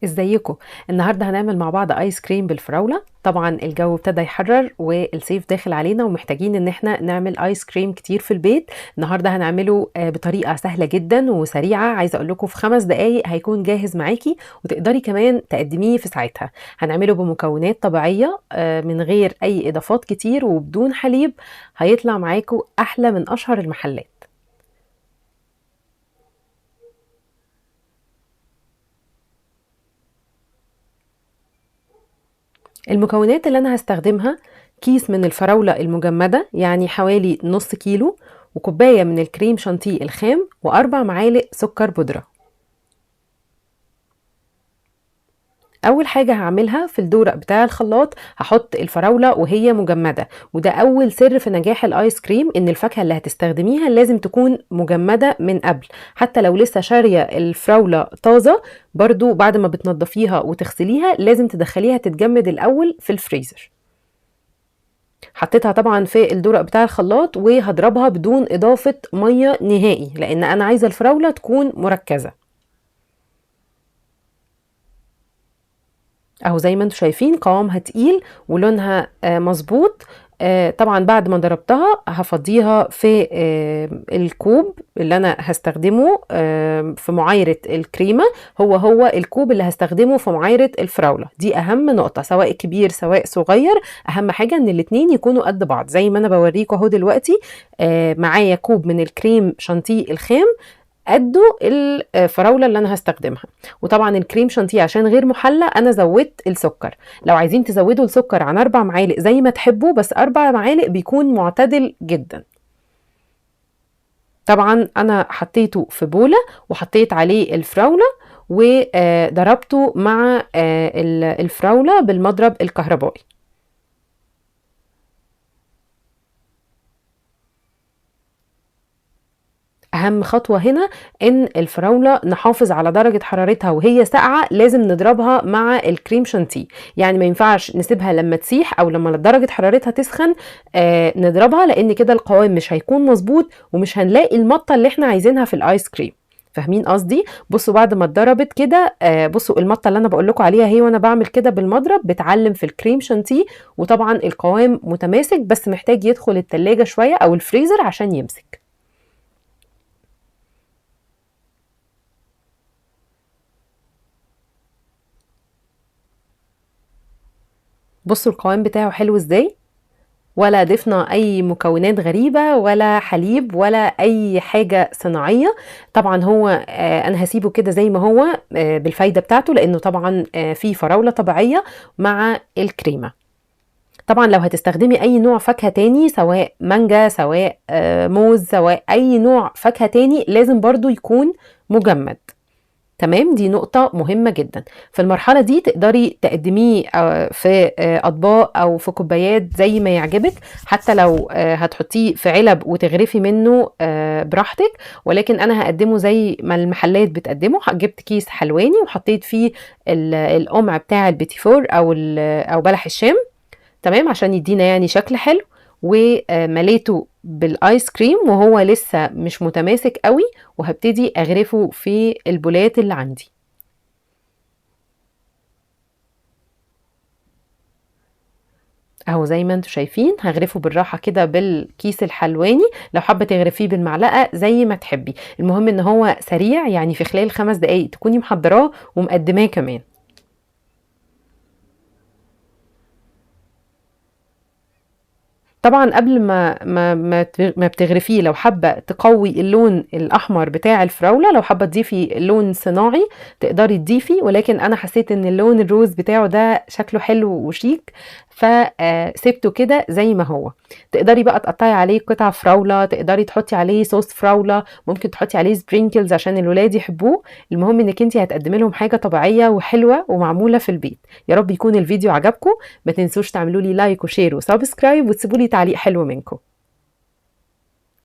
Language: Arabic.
ازيكم؟ النهارده هنعمل مع بعض ايس كريم بالفراوله. طبعا الجو ابتدى يحرر والصيف داخل علينا ومحتاجين ان احنا نعمل ايس كريم كتير في البيت. النهارده هنعمله بطريقه سهله جدا وسريعه. عايزه اقول لكم في 5 دقايق هيكون جاهز معاكي، وتقدري كمان تقدميه في ساعتها. هنعمله بمكونات طبيعيه من غير اي اضافات كتير وبدون حليب. هيطلع معاكم احلى من اشهر المحلات. المكونات اللي انا هستخدمها: كيس من الفراولة المجمدة يعني حوالي نص كيلو، وكوباية من الكريم شانتيه الخام، و4 معالق سكر بودرة. اول حاجة هعملها في الدورق بتاع الخلاط هحط الفراولة وهي مجمدة، وده اول سر في نجاح الايس كريم، ان الفاكهة اللي هتستخدميها لازم تكون مجمدة من قبل. حتى لو لسه شارية الفراولة طازة، برضو بعد ما بتنضفيها وتغسليها لازم تدخليها تتجمد الاول في الفريزر. حطيتها طبعا في الدورق بتاع الخلاط وهضربها بدون اضافة مية نهائي، لان انا عايزة الفراولة تكون مركزة. اهو زي ما انتم شايفين قوامها تقيل ولونها مظبوط. طبعا بعد ما ضربتها هفضيها في الكوب اللي انا هستخدمه في معايرة الكريمة. هو الكوب اللي هستخدمه في معايرة الفراولة. دي اهم نقطة، سواء كبير سواء صغير، اهم حاجة ان الاتنين يكونوا قد بعض زي ما انا بوريكم اهو دلوقتي. معايا كوب من الكريم شانتيه الخام قده الفراولة اللي انا هستخدمها. وطبعا الكريم شانتيه عشان غير محلى انا زودت السكر. لو عايزين تزودوا السكر عن 4 معالق زي ما تحبوا، بس 4 معالق بيكون معتدل جدا. طبعا انا حطيته في بولة وحطيت عليه الفراولة وضربته مع الفراولة بالمضرب الكهربائي. اهم خطوة هنا ان الفراولة نحافظ على درجة حرارتها وهي ساقعة، لازم نضربها مع الكريم شانتيه. يعني ما ينفعش نسيبها لما تسيح او لما درجة حرارتها تسخن نضربها، لان كده القوام مش هيكون مظبوط ومش هنلاقي المطة اللي احنا عايزينها في الايس كريم. فاهمين قصدي؟ بصوا بعد ما اتضربت كده بصوا المطه اللي انا بقول لكم عليها هي وانا بعمل كده بالمضرب بتعلم في الكريم شانتيه. وطبعا القوام متماسك، بس محتاج يدخل التلاجة شويه او الفريزر عشان يمسك. بصوا القوام بتاعه حلو ازاي، ولا ضفنا اي مكونات غريبة ولا حليب ولا اي حاجة صناعية. طبعا هو انا هسيبه كده زي ما هو بالفايدة بتاعته، لانه طبعا فيه فراولة طبيعية مع الكريمة. طبعا لو هتستخدمي اي نوع فاكهة تاني، سواء مانجا سواء موز سواء اي نوع فاكهة تاني، لازم برضو يكون مجمد. تمام، دي نقطة مهمة جدا. في المرحلة دي تقدري تقدميه في أطباق أو في كوبايات زي ما يعجبك. حتى لو هتحطيه في علب وتغرفي منه براحتك، ولكن أنا هقدمه زي ما المحلات بتقدمه. جبت كيس حلواني وحطيت فيه القمع بتاع البيتي فور أو بلح الشام، تمام، عشان يدينا يعني شكل حلو. ومليته بالايس كريم وهو لسه مش متماسك قوي، وهبتدي اغرفه في البولات اللي عندي. اهو زي ما انتم شايفين هغرفه بالراحة كده بالكيس الحلواني. لو حابة تغرفيه بالمعلقة زي ما تحبي، المهم ان هو سريع، يعني في خلال 5 دقايق تكوني محضراه ومقدماه كمان. طبعا قبل ما بتغرفيه، لو حابه تقوي اللون الاحمر بتاع الفراوله، لو حابه تضيفي لون صناعي تقدري تضيفي، ولكن انا حسيت ان اللون الروز بتاعه ده شكله حلو وشيك فسبته كده زي ما هو. تقدري بقى تقطعي عليه قطع فراوله، تقدري تحطي عليه صوص فراوله، ممكن تحطي عليه سبرينكلز عشان الولاد يحبوه. المهم انك انت هتقدمي لهم حاجه طبيعيه وحلوه ومعموله في البيت. يا رب يكون الفيديو عجبكم. ما تنسوش تعملوا لي لايك وشير وسبسكرايب وتسيبوا لي تعليق حلو منكم.